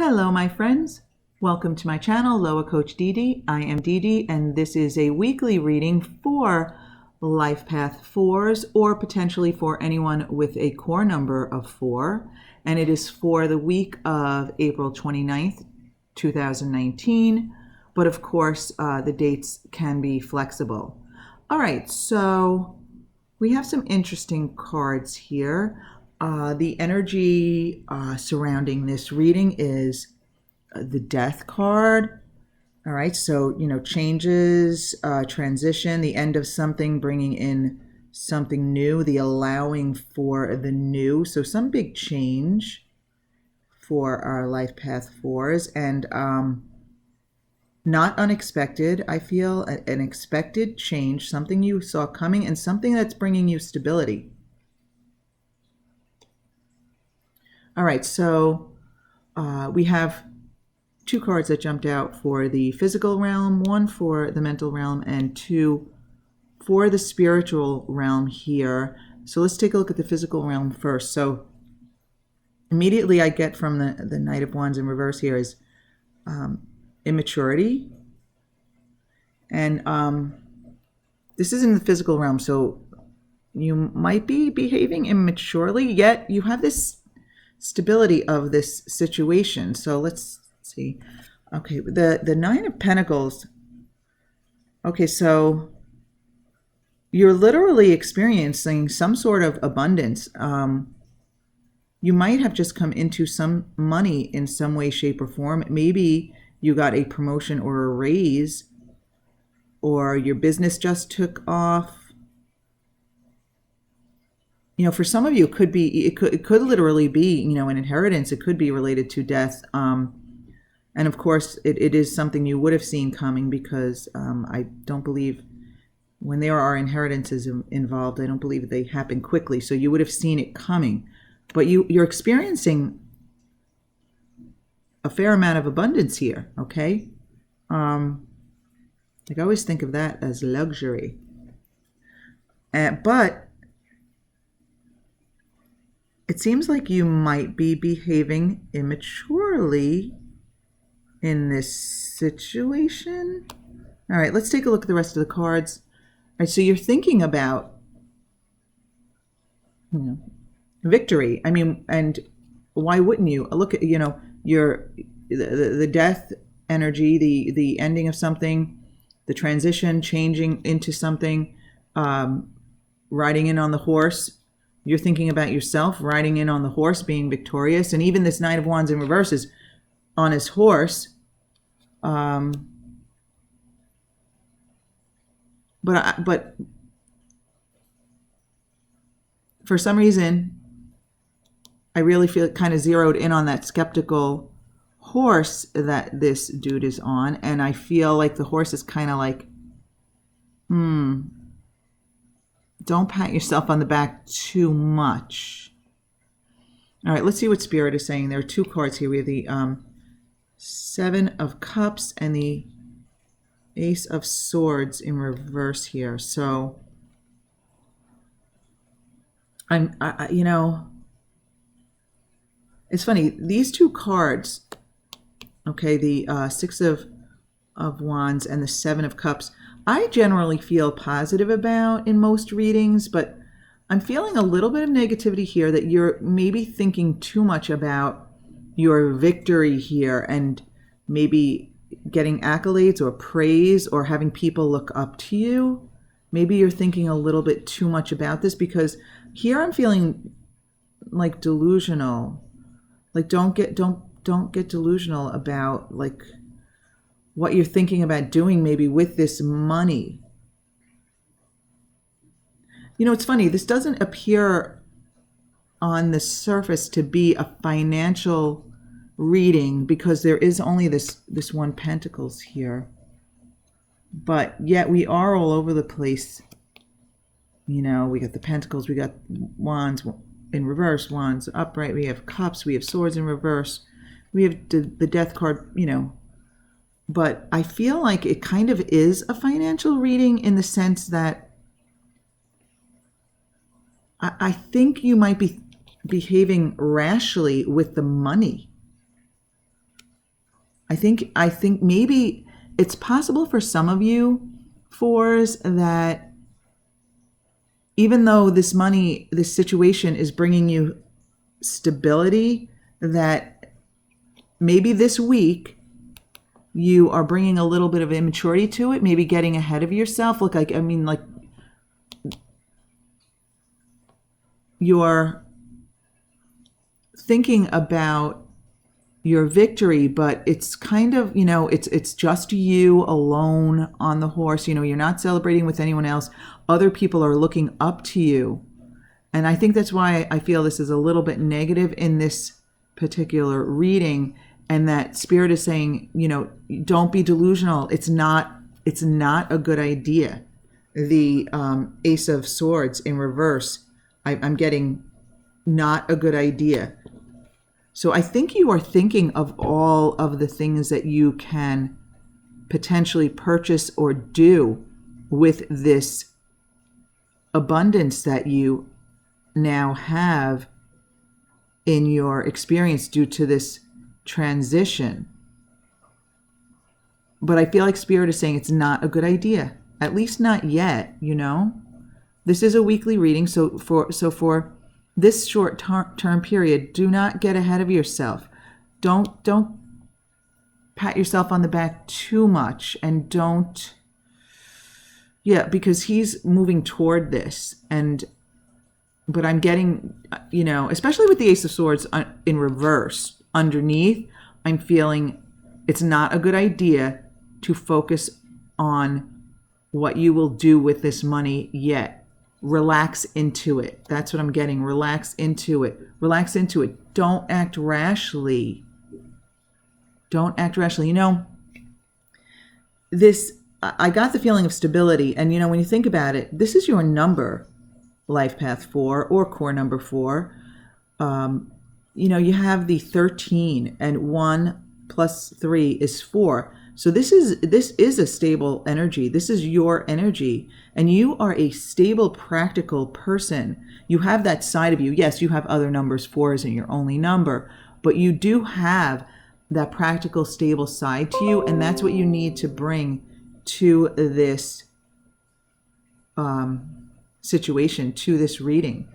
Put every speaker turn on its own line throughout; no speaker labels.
Hello, my friends. Welcome to my channel, Loa Coach Dee. I am Dee, and this is a weekly reading for Life Path 4s or potentially for anyone with a core number of 4. And it is for the week of April 29th, 2019. But of course, the dates can be flexible. All right, so we have some interesting cards here. The energy surrounding this reading is the Death card. All right, so, changes, transition, the end of something, bringing in something new, the allowing for the new. So some big change for our Life Path 4s, and not unexpected, I feel, an expected change, something you saw coming and something that's bringing you stability. All right, so we have two cards that jumped out for the physical realm, one for the mental realm, and two for the spiritual realm here. So let's take a look at the physical realm first. So immediately I get from the Knight of Wands in reverse here is immaturity. And this is in the physical realm, so you might be behaving immaturely, yet you have this stability of this situation. So let's see. Okay, the Nine of Pentacles. Okay, so you're literally experiencing some sort of abundance. You might have just come into some money in some way, shape, or form. Maybe you got a promotion or a raise, or your business just took off. For some of you, it could literally be, an inheritance. It could be related to death. And of course, it is something you would have seen coming, because I don't believe when there are inheritances involved, I don't believe they happen quickly. So you would have seen it coming. But you're experiencing a fair amount of abundance here, okay? I always think of that as luxury. But it seems like you might be behaving immaturely in this situation. All right, let's take a look at the rest of the cards. All right, so you're thinking about victory. I mean, and why wouldn't you? Look at, the death energy, the ending of something, the transition, changing into something, riding in on the horse. You're thinking about yourself riding in on the horse, being victorious. And even this Knight of Wands in reverse is on his horse. But for some reason, I really feel kind of zeroed in on that skeptical horse that this dude is on. And I feel like the horse is kind of like, don't pat yourself on the back too much. All right, let's see what Spirit is saying. There are two cards here. We have the Seven of Cups and the Ace of Swords in reverse here. So it's funny. These two cards, okay, the Six of Wands and the Seven of Cups, I generally feel positive about in most readings, but I'm feeling a little bit of negativity here, that you're maybe thinking too much about your victory here and maybe getting accolades or praise or having people look up to you. Maybe you're thinking a little bit too much about this, because here I'm feeling like delusional. Like don't get delusional about like what you're thinking about doing maybe with this money. It's funny. This doesn't appear on the surface to be a financial reading, because there is only this one Pentacles here. But yet we are all over the place. We got the Pentacles, we got Wands in reverse, Wands upright, we have Cups, we have Swords in reverse, we have the Death card, But I feel like it kind of is a financial reading, in the sense that I think you might be behaving rashly with the money. I think maybe it's possible for some of you fours that even though this situation is bringing you stability, that maybe this week you are bringing a little bit of immaturity to it, maybe getting ahead of yourself. Look, like you're thinking about your victory, but it's kind of, it's just you alone on the horse. You're not celebrating with anyone else. Other people are looking up to you. And I think that's why I feel this is a little bit negative in this particular reading, and that Spirit is saying, don't be delusional. It's not a good idea. The Ace of Swords in reverse, I'm getting not a good idea. So I think you are thinking of all of the things that you can potentially purchase or do with this abundance that you now have in your experience due to this transition. But I feel like Spirit is saying it's not a good idea, at least not yet, This is a weekly reading, so for this short term period, do not get ahead of yourself. Don't pat yourself on the back too much, and because he's moving toward this. But I'm getting, especially with the Ace of Swords in reverse underneath, I'm feeling it's not a good idea to focus on what you will do with this money yet. Relax into it. That's what I'm getting. Relax into it. Relax into it. Don't act rashly. Don't act rashly. I got the feeling of stability. And, when you think about it, this is your number, Life Path 4 or Core number 4. You have the 13, and 1 plus 3 is 4. So this is a stable energy. This is your energy. And you are a stable, practical person. You have that side of you. Yes, you have other numbers. 4 isn't your only number. But you do have that practical, stable side to you. And that's what you need to bring to this situation, to this reading.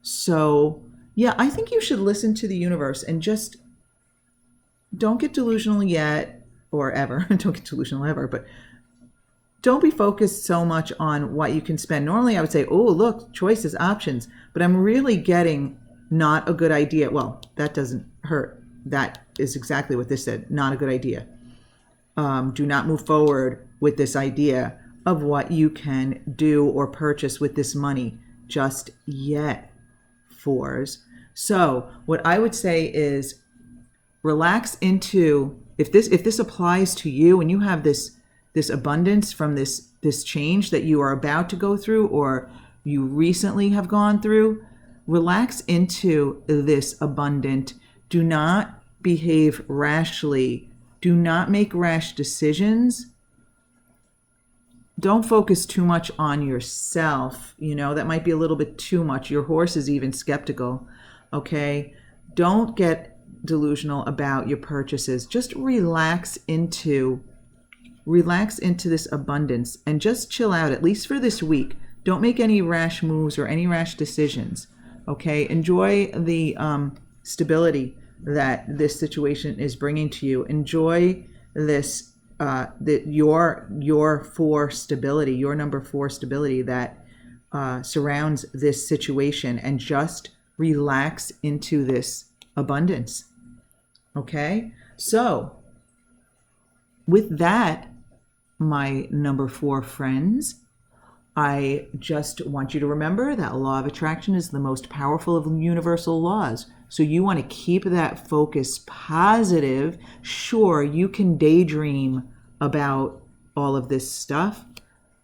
So, I think you should listen to the universe and just don't get delusional yet. Or ever. Don't get delusional ever, but don't be focused so much on what you can spend. Normally I would say, oh, look, choices, options, but I'm really getting not a good idea. Well, that doesn't hurt. That is exactly what this said. Not a good idea. Do not move forward with this idea of what you can do or purchase with this money just yet, fours. So what I would say is relax into, if this applies to you and you have this abundance from this change that you are about to go through or you recently have gone through, relax into this abundant. Do not behave rashly. Do not make rash decisions. Don't focus too much on yourself. That might be a little bit too much. Your horse is even skeptical. Okay? Don't get delusional about your purchases. Just relax into this abundance and just chill out, at least for this week. Don't make any rash moves or any rash decisions. Okay? Enjoy the stability that this situation is bringing to you. Enjoy this your 4 stability, your number 4 stability that surrounds this situation, and just relax into this abundance. Okay? So, with that, my number 4 friends, I just want you to remember that law of attraction is the most powerful of universal laws. So you want to keep that focus positive. Sure, you can daydream about all of this stuff,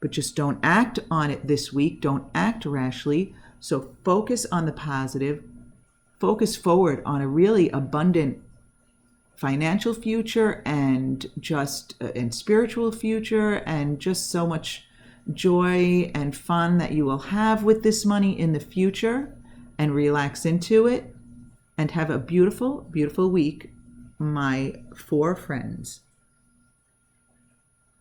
but just don't act on it this week. Don't act rashly. So focus on the positive. Focus forward on a really abundant financial future and spiritual future, and just so much joy and fun that you will have with this money in the future, and relax into it and have a beautiful, beautiful week. my 4 friends